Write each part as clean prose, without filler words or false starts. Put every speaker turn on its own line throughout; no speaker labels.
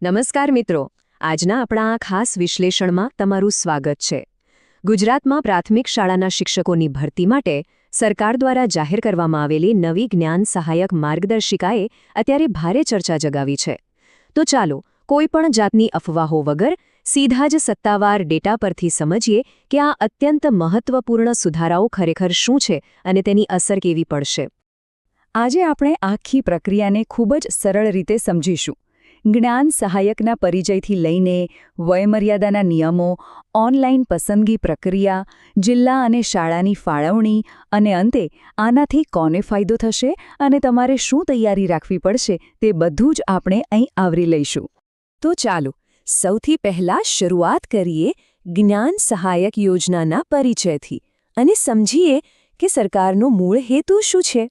નમસ્કાર મિત્રો, આજના આપણા આ ખાસ વિશ્લેષણમાં તમારું સ્વાગત છે. ગુજરાતમાં પ્રાથમિક શાળાના શિક્ષકોની ભરતી માટે સરકાર દ્વારા જાહેર કરવામાં આવેલી નવી જ્ઞાન સહાયક માર્ગદર્શિકાએ અત્યારે ભારે ચર્ચા જગાવી છે. તો ચાલો, કોઈપણ જાતની અફવાઓ વગર સીધા જ સત્તાવાર ડેટા પરથી સમજીએ કે આ અત્યંત મહત્વપૂર્ણ સુધારાઓ ખરેખર શું છે અને તેની અસર કેવી પડશે.
આજે આપણે આખી પ્રક્રિયાને ખૂબ જ સરળ રીતે સમજીશું. જ્ઞાન સહાયકના પરિચયથી લઈને વયમર્યાદાના નિયમો, ઓનલાઈન પસંદગી પ્રક્રિયા, જિલ્લા અને શાળાની ફાળવણી અને અંતે આનાથી કોને ફાયદો થશે અને તમારે શું તૈયારી રાખવી પડશે તે બધું જ આપણે અહીં આવરી લઈશું. તો ચાલો, સૌથી પહેલાં શરૂઆત કરીએ જ્ઞાન સહાયક યોજનાના પરિચયથી અને સમજીએ કે સરકારનો મૂળ હેતુ શું છે.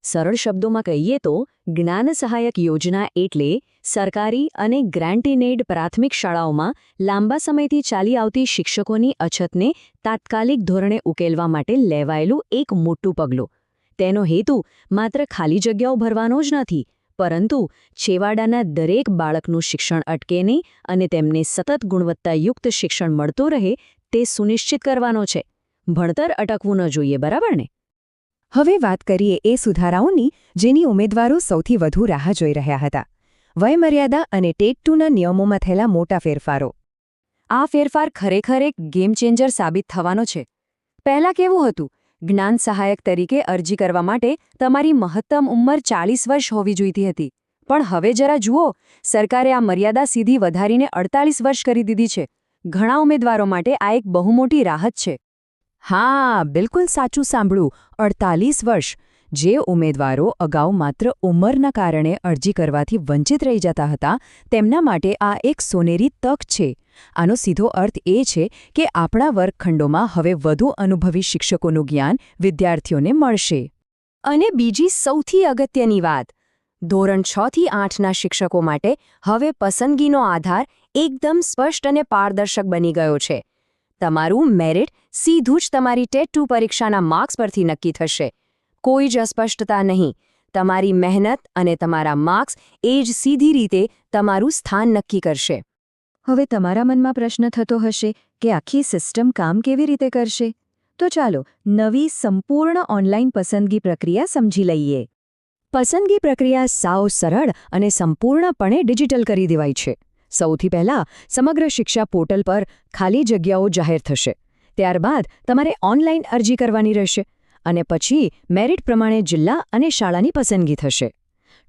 સરળ શબ્દોમાં કહીએ તો જ્ઞાન સહાયક યોજના એટલે સરકારી અને ગ્રાન્ટીનેડ પ્રાથમિક શાળાઓમાં લાંબા સમયથી ચાલી આવતી શિક્ષકોની અછતને તાત્કાલિક ધોરણે ઉકેલવા માટે લેવાયેલું એક મોટું પગલું. તેનો હેતુ માત્ર ખાલી જગ્યાઓ ભરવાનો જ નથી, પરંતુ છેવાડાના દરેક બાળકનું શિક્ષણ અટકે નહીં અને તેમને સતત ગુણવત્તાયુક્ત શિક્ષણ મળતું રહે તે સુનિશ્ચિત કરવાનો છે. ભણતર અટકવું ન જોઈએ, બરાબર ને?
હવે વાત કરીએ એ સુધારાઓની જેની ઉમેદવારો સૌથી વધુ રાહ જોઈ રહ્યા હતા. વયમર્યાદા અને ટેટ-2ના નિયમોમાં થયેલા મોટા ફેરફારો.
આ ફેરફાર ખરેખર એક ગેમ ચેન્જર સાબિત થવાનો છે. પહેલાં કેવું હતું? જ્ઞાન સહાયક તરીકે અરજી કરવા માટે તમારી મહત્તમ ઉંમર 40 વર્ષ હોવી જોઈતી હતી. પણ હવે જરા જુઓ, સરકારે આ મર્યાદા સીધી વધારીને 48 વર્ષ કરી દીધી છે. ઘણા ઉમેદવારો માટે આ એક બહુ મોટી રાહત છે.
હા, બિલકુલ સાચું સાંભળ્યું. 48 વર્ષ. જે ઉમેદવારો અગાઉ માત્ર ઉંમરના કારણે અરજી કરવાથી વંચિત રહી જતા હતા, તેમના માટે આ એક સોનેરી તક છે. આનો સીધો અર્થ એ છે કે આપણા વર્ગખંડોમાં હવે વધુ અનુભવી શિક્ષકોનું જ્ઞાન વિદ્યાર્થીઓને મળશે.
અને બીજી સૌથી અગત્યની વાત, ધોરણ 6 થી 8ના શિક્ષકો માટે હવે પસંદગીનો આધાર એકદમ સ્પષ્ટ અને પારદર્શક બની ગયો છે. તમારું મેરિટ સીધું જ તમારી ટેટ-2 પરીક્ષાના માર્ક્સ પરથી નક્કી થશે. કોઈ જ અસ્પષ્ટતા નહીં. તમારી મહેનત અને તમારા માર્ક્સ એ જ સીધી રીતે તમારું સ્થાન નક્કી કરશે.
હવે તમારા મનમાં પ્રશ્ન થતો હશે કે આખી સિસ્ટમ કામ કેવી રીતે કરશે? તો ચાલો નવી સંપૂર્ણ ઓનલાઈન પસંદગી પ્રક્રિયા સમજી લઈએ. પસંદગી પ્રક્રિયા સાવ સરળ અને સંપૂર્ણપણે ડિજિટલ કરી દેવાઈ છે. સૌથી પહેલાં સમગ્ર શિક્ષા પોર્ટલ પર ખાલી જગ્યાઓ જાહેર થશે. ત્યારબાદ તમારે ઓનલાઈન અરજી કરવાની રહેશે અને પછી મેરિટ પ્રમાણે જિલ્લા અને શાળાની પસંદગી થશે.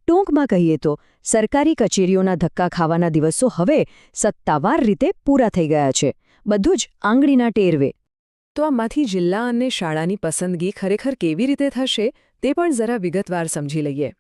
ટૂંકમાં કહીએ તો સરકારી કચેરીઓના ધક્કા ખાવાના દિવસો હવે સત્તાવાર રીતે પૂરા થઈ ગયા છે. બધું જ આંગળીના ટેરવે.
તો આમાંથી જિલ્લા અને શાળાની પસંદગી ખરેખર કેવી રીતે થશે તે પણ જરા વિગતવાર સમજી લઈએ.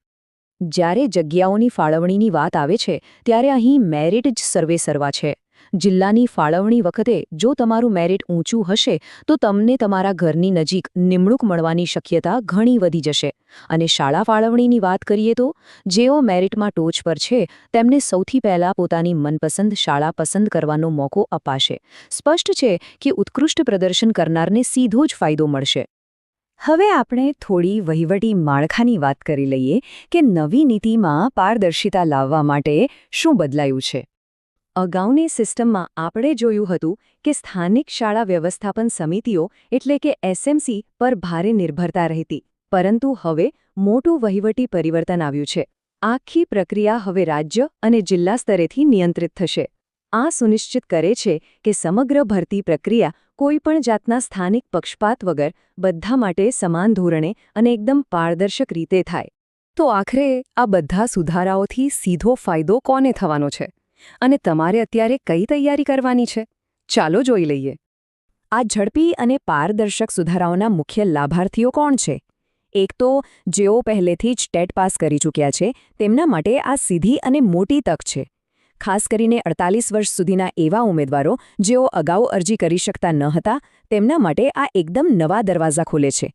જ્યારે જગ્યાઓની ફાળવણીની વાત આવે છે ત્યારે અહીં મેરિટ જ સર્વેસર્વા છે. જિલ્લાની ફાળવણી વખતે જો તમારું મેરિટ ઊંચું હશે તો તમને તમારા ઘરની નજીક નિમણૂક મળવાની શક્યતા ઘણી વધી જશે. અને શાળા ફાળવણીની વાત કરીએ તો જેઓ મેરિટમાં ટોચ પર છે તેમને સૌથી પહેલાં પોતાની મનપસંદ શાળા પસંદ કરવાનો મોકો અપાશે. સ્પષ્ટ છે કે ઉત્કૃષ્ટ પ્રદર્શન કરનારને સીધો જ ફાયદો મળશે. હવે આપણે થોડી વહીવટી માળખાની વાત કરી લઈએ કે નવી નીતિમાં પારદર્શિતા લાવવા માટે શું બદલાયું છે. અગાઉની સિસ્ટમમાં આપણે જોયું હતું કે સ્થાનિક શાળા વ્યવસ્થાપન સમિતિઓ એટલે કે એસએમસી પર ભારે નિર્ભરતા રહેતી. પરંતુ હવે મોટું વહીવટી પરિવર્તન આવ્યું છે. આખી પ્રક્રિયા હવે રાજ્ય અને જિલ્લા સ્તરેથી નિયંત્રિત થશે. આ સુનિશ્ચિત કરે છે કે સમગ્ર ભરતી પ્રક્રિયા કોઈપણ જાતના સ્થાનિક પક્ષપાત વગર બધા માટે સમાન ધોરણે અને એકદમ પારદર્શક રીતે થાય. તો આખરે આ બધા સુધારાઓથી સીધો ફાયદો કોને થવાનો છે? અને તમારે અત્યારે કઈ તૈયારી કરવાની છે? ચાલો જોઈ લઈએ. આ ઝડપી અને પારદર્શક સુધારાઓના મુખ્ય લાભાર્થીઓ કોણ છે? એક તો જેઓ પહેલેથી જ ટેટ પાસ કરી ચૂક્યા છે તેમના માટે આ સીધી અને મોટી તક છે. ખાસ કરીને 48 વર્ષ સુધીના એવા ઉમેદવારો જેઓ અગાઉ અરજી કરી શકતા ન હતા તેમના માટે આ એકદમ નવા દરવાજા ખોલે છે.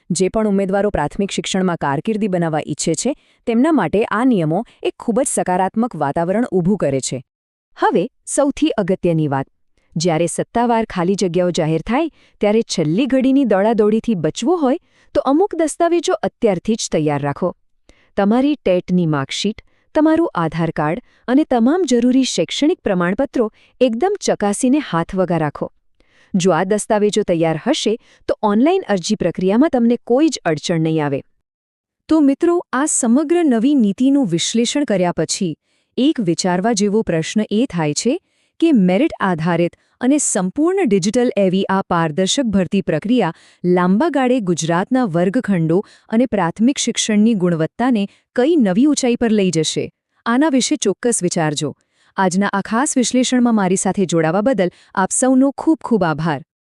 જે પણ ઉમેદવારો પ્રાથમિક શિક્ષણમાં કારકિર્દી બનાવવા ઈચ્છે છે તેમના માટે આ નિયમો એક ખૂબ જ સકારાત્મક વાતાવરણ ઊભું કરે છે. હવે સૌથી અગત્યની વાત, જ્યારે સત્તાવાર ખાલી જગ્યાઓ જાહેર થાય ત્યારે છેલ્લી ઘડીની દોડાદોડીથી બચવું હોય તો અમુક દસ્તાવેજો અત્યારથી જ તૈયાર રાખો. તમારી ટેટની માર્કશીટ, તમારું આધાર કાર્ડ અને તમામ જરૂરી શૈક્ષણિક પ્રમાણપત્રો એકદમ ચકાસીને હાથવગા રાખો. જો આ દસ્તાવેજો તૈયાર હશે તો ઓનલાઈન અરજી પ્રક્રિયામાં તમને કોઈ જ અડચણ નહીં આવે.
તો મિત્રો, આ સમગ્ર નવી નીતિનું વિશ્લેષણ કર્યા પછી એક વિચારવા જેવો પ્રશ્ન એ થાય છે કે મેરિટ આધારિત અને સંપૂર્ણ ડિજિટલ એવી આ પારદર્શક ભરતી પ્રક્રિયા લાંબા ગાળે ગુજરાતના વર્ગખંડો અને પ્રાથમિક શિક્ષણની ગુણવત્તાને કઈ નવી ઊંચાઈ પર લઈ જશે? આના વિશે ચોક્કસ વિચારજો. આજના આ ખાસ વિશ્લેષણમાં મારી સાથે જોડાવા બદલ આપ સૌનો ખૂબ ખૂબ આભાર.